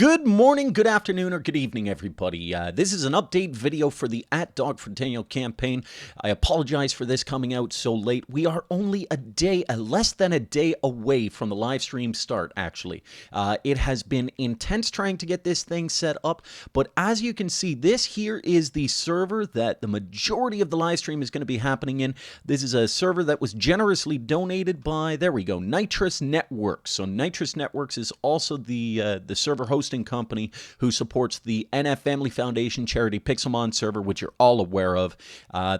Good morning, good afternoon, or good evening, everybody. This is an update video for the @DogForDaniel campaign. I apologize for this coming out so late. We are only less than a day away from the live stream start, actually. It has been intense trying to get this thing set up, but as you can see, this here is the server that the majority of the live stream is going to be happening in. This is a server that was generously donated by, there we go, Nitrous Networks. So Nitrous Networks is also the server hosting company who supports the NF Family Foundation charity Pixelmon server, which you're all aware of.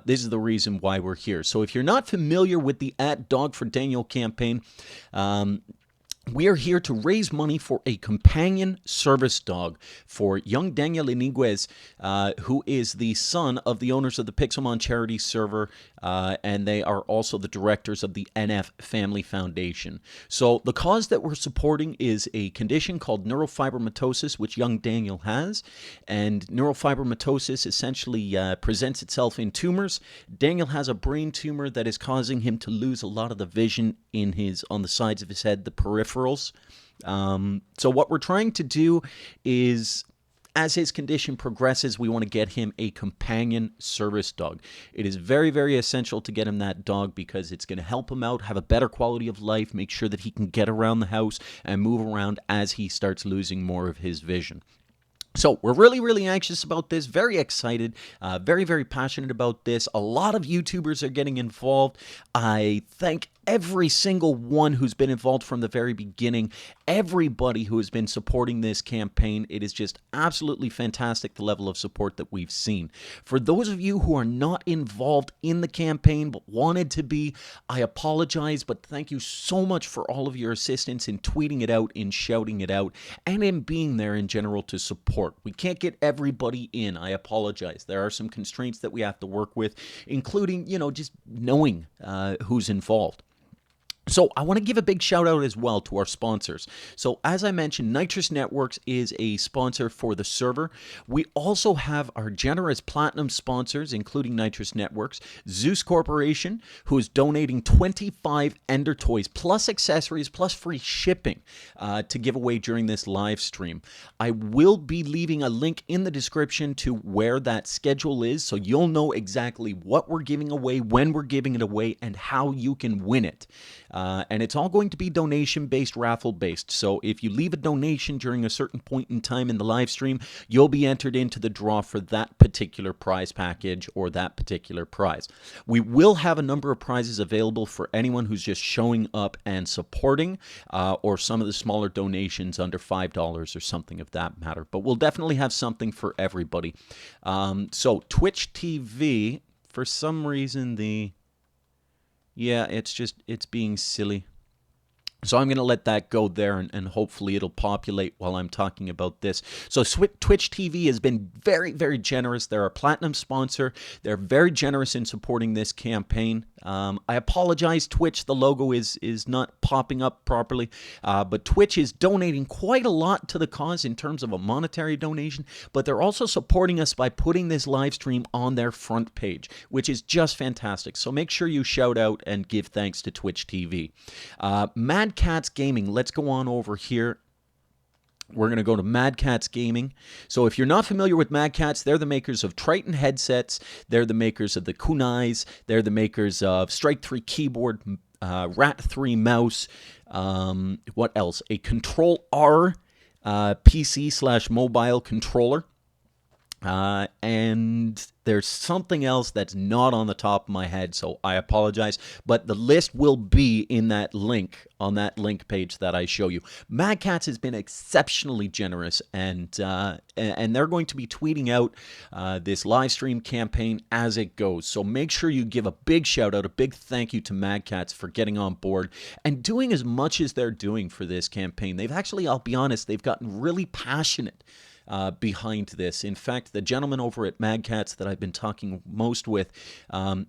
This is the reason why we're here. So if you're not familiar with the @DogForDaniel campaign, we are here to raise money for a companion service dog for young Daniel Iniguez, who is the son of the owners of the Pixelmon charity server, and they are also the directors of the NF Family Foundation. So the cause that we're supporting is a condition called neurofibromatosis, which young Daniel has, and neurofibromatosis essentially presents itself in tumors. Daniel has a brain tumor that is causing him to lose a lot of the vision on the sides of his head, the peripherals. So what we're trying to do is, as his condition progresses, we want to get him a companion service dog. It is very, very essential to get him that dog because it's going to help him out, have a better quality of life, make sure that he can get around the house and move around as he starts losing more of his vision. So we're really, really anxious about this, very excited, very, very passionate about this. A lot of YouTubers are getting involved. I thank every single one who's been involved from the very beginning, everybody who has been supporting this campaign. It is just absolutely fantastic, the level of support that we've seen. For those of you who are not involved in the campaign but wanted to be, I apologize, but thank you so much for all of your assistance in tweeting it out, in shouting it out, and in being there in general to support. We can't get everybody in. I apologize. There are some constraints that we have to work with, including, just knowing who's involved. So I want to give a big shout out as well to our sponsors. So as I mentioned, Nitrous Networks is a sponsor for the server. We also have our generous platinum sponsors, including Nitrous Networks, Zeus Corporation, who is donating 25 Ender toys plus accessories plus free shipping to give away during this live stream. I will be leaving a link in the description to where that schedule is, so you'll know exactly what we're giving away, when we're giving it away, and how you can win it. And it's all going to be donation-based, raffle-based. So if you leave a donation during a certain point in time in the live stream, you'll be entered into the draw for that particular prize package or that particular prize. We will have a number of prizes available for anyone who's just showing up and supporting, or some of the smaller donations under $5 or something of that matter. But we'll definitely have something for everybody. So Twitch TV, for some reason yeah, it's being silly. So I'm going to let that go there, and hopefully it'll populate while I'm talking about this. So Twitch TV has been very, very generous. They're a platinum sponsor. They're very generous in supporting this campaign. I apologize, Twitch. The logo is not popping up properly, but Twitch is donating quite a lot to the cause in terms of a monetary donation, but they're also supporting us by putting this live stream on their front page, which is just fantastic. So make sure you shout out and give thanks to Twitch TV. Mad Cats Gaming, let's go on over here. We're going to go to Mad Cats Gaming. So if you're not familiar with Mad Cats, they're the makers of Triton headsets. They're the makers of the Kunais. They're the makers of Strike 3 keyboard, Rat 3 mouse. What else? A Control R PC/mobile controller. And there's something else that's not on the top of my head, so I apologize. But the list will be in that link, on that link page that I show you. Mad Cats has been exceptionally generous, and they're going to be tweeting out this live stream campaign as it goes. So make sure you give a big shout out, a big thank you to Mad Cats for getting on board and doing as much as they're doing for this campaign. They've actually, I'll be honest, they've gotten really passionate behind this. In fact, the gentleman over at Mad Catz that I've been talking most with,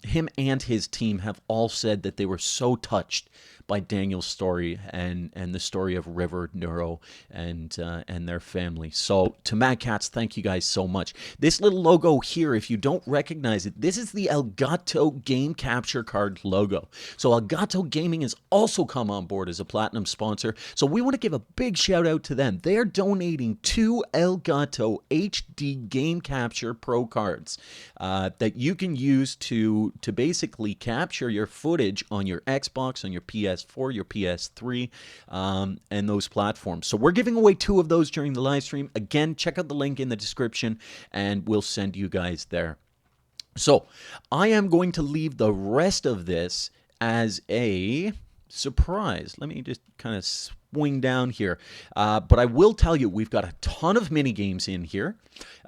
him and his team have all said that they were so touched by Daniel's story and the story of River, Neuro, and their family. So to Mad Catz, thank you guys so much. This little logo here, if you don't recognize it, this is the Elgato game capture card logo. So Elgato Gaming has also come on board as a platinum sponsor. So we want to give a big shout out to them. They're donating 2 Elgato HD Game Capture Pro cards that you can use to basically capture your footage on your Xbox, on your PS4, your PS3, and those platforms. So we're giving away 2 of those during the live stream. Again, check out the link in the description and we'll send you guys there. So I am going to leave the rest of this as a surprise. Let me just kind of swing down here. But I will tell you, we've got a ton of mini games in here.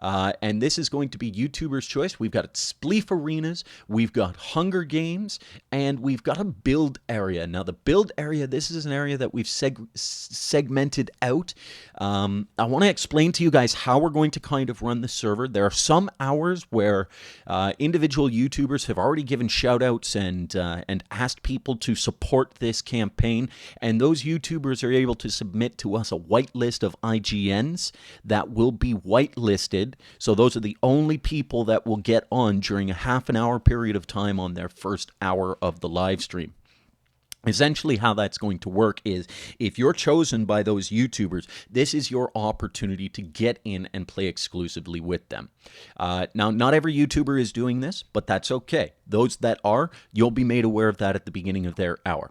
And this is going to be YouTuber's choice. We've got Spleef Arenas, we've got Hunger Games, and we've got a build area. Now, the build area, this is an area that we've segmented out. I want to explain to you guys how we're going to kind of run the server. There are some hours where individual YouTubers have already given shout-outs and asked people to support this campaign, and those YouTubers are able to submit to us a whitelist of IGNs that will be whitelisted. So those are the only people that will get on during a half an hour period of time on their first hour of the live stream. Essentially, how that's going to work is if you're chosen by those YouTubers, this is your opportunity to get in and play exclusively with them. Now, not every YouTuber is doing this, but that's okay. Those that are, you'll be made aware of that at the beginning of their hour.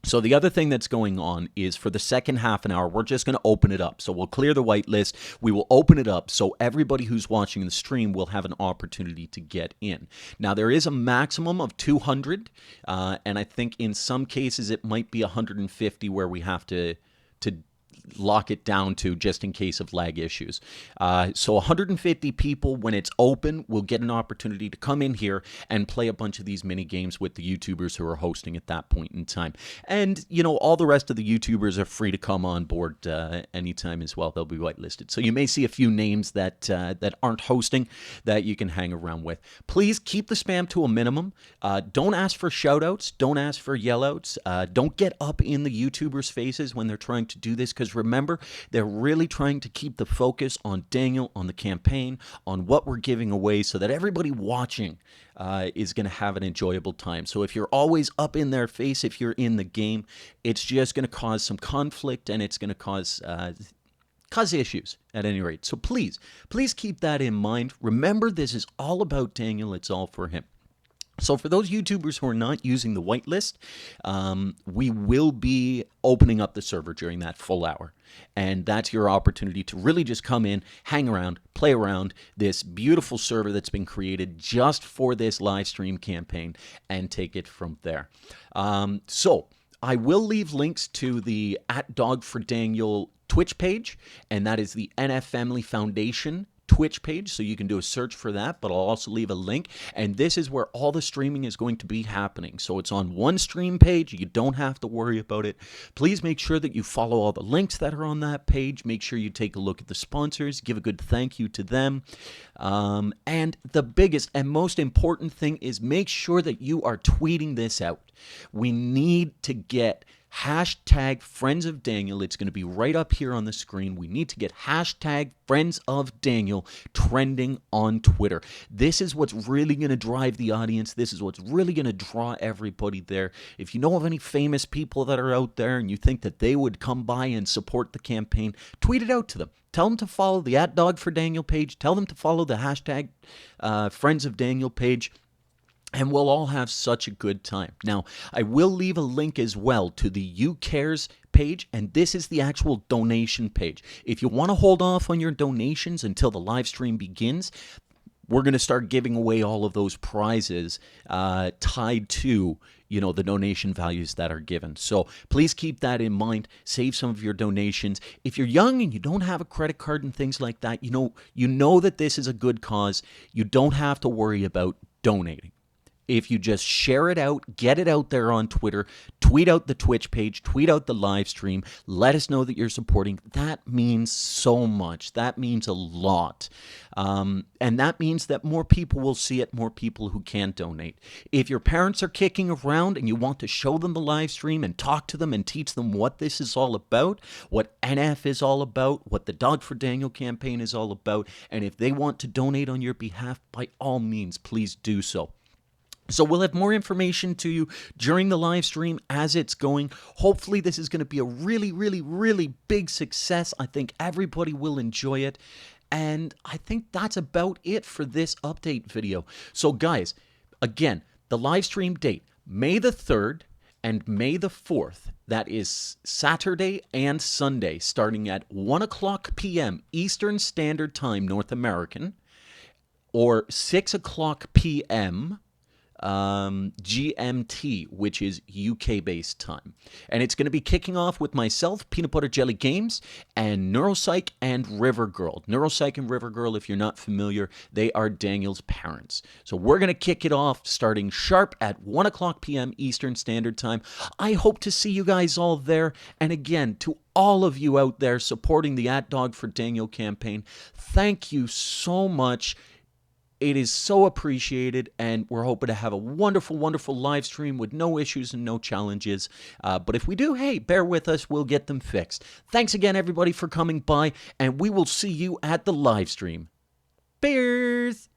So the other thing that's going on is for the second half an hour, we're just going to open it up. So we'll clear the whitelist. We will open it up so everybody who's watching the stream will have an opportunity to get in. Now, there is a maximum of 200, and I think in some cases it might be 150 where we have to lock it down to just in case of lag issues. So 150 people, when it's open, will get an opportunity to come in here and play a bunch of these mini games with the YouTubers who are hosting at that point in time. And, you know, all the rest of the YouTubers are free to come on board anytime as well. They'll be whitelisted. So you may see a few names that aren't hosting that you can hang around with. Please keep the spam to a minimum. Don't ask for shout-outs. Don't ask for yell-outs. Don't get up in the YouTubers' faces when they're trying to do this, because remember, they're really trying to keep the focus on Daniel, on the campaign, on what we're giving away so that everybody watching is going to have an enjoyable time. So if you're always up in their face, if you're in the game, it's just going to cause some conflict and it's going to cause issues at any rate. So please keep that in mind. Remember, this is all about Daniel. It's all for him. So for those YouTubers who are not using the whitelist, we will be opening up the server during that full hour. And that's your opportunity to really just come in, hang around, play around this beautiful server that's been created just for this live stream campaign and take it from there. So I will leave links to the @Dog4Daniel Twitch page, and that is the NF Family Foundation Twitch page, so you can do a search for that, but I'll also leave a link, and this is where all the streaming is going to be happening. So it's on one stream page. You don't have to worry about it. Please make sure that you follow all the links that are on that page. Make sure you take a look at the sponsors, give a good thank you to them. And the biggest and most important thing is make sure that you are tweeting this out. We need to get hashtag Friends of Daniel. It's going to be right up here on the screen. We need to get hashtag Friends of Daniel trending on Twitter. This is what's really going to drive the audience. This is what's really going to draw everybody there. If you know of any famous people that are out there and you think that they would come by and support the campaign, tweet it out to them. Tell them to follow the @Dog4Daniel page. Tell them to follow the hashtag Friends of Daniel page. And we'll all have such a good time. Now, I will leave a link as well to the You Cares page, and this is the actual donation page. If you want to hold off on your donations until the live stream begins, we're going to start giving away all of those prizes tied to, you know, the donation values that are given. So please keep that in mind. Save some of your donations. If you're young and you don't have a credit card and things like that, you know that this is a good cause. You don't have to worry about donating. if you just share it out, get it out there on Twitter, tweet out the Twitch page, tweet out the live stream, let us know that you're supporting. That means so much. That means a lot. And that means that more people will see it, more people who can donate. If your parents are kicking around and you want to show them the live stream and talk to them and teach them what this is all about, what NF is all about, what the Dog for Daniel campaign is all about, and if they want to donate on your behalf, by all means, please do so. So we'll have more information to you during the live stream as it's going. Hopefully this is going to be a really, really, really big success. I think everybody will enjoy it. And I think that's about it for this update video. So guys, again, the live stream date, May the 3rd and May the 4th. That is Saturday and Sunday, starting at 1 o'clock p.m. Eastern Standard Time, North American, or 6 o'clock p.m. GMT, which is UK-based time. And it's going to be kicking off with myself, Peanut Butter Jelly Games, and Neuropsych and River Girl. Neuropsych and River Girl, if you're not familiar, they are Daniel's parents. So we're going to kick it off starting sharp at 1 o'clock p.m. Eastern Standard Time. I hope to see you guys all there. And again, to all of you out there supporting the @Dog for Daniel campaign, thank you so much. It is so appreciated, and we're hoping to have a wonderful, wonderful live stream with no issues and no challenges. But if we do, hey, bear with us. We'll get them fixed. Thanks again, everybody, for coming by, and we will see you at the live stream. Bears!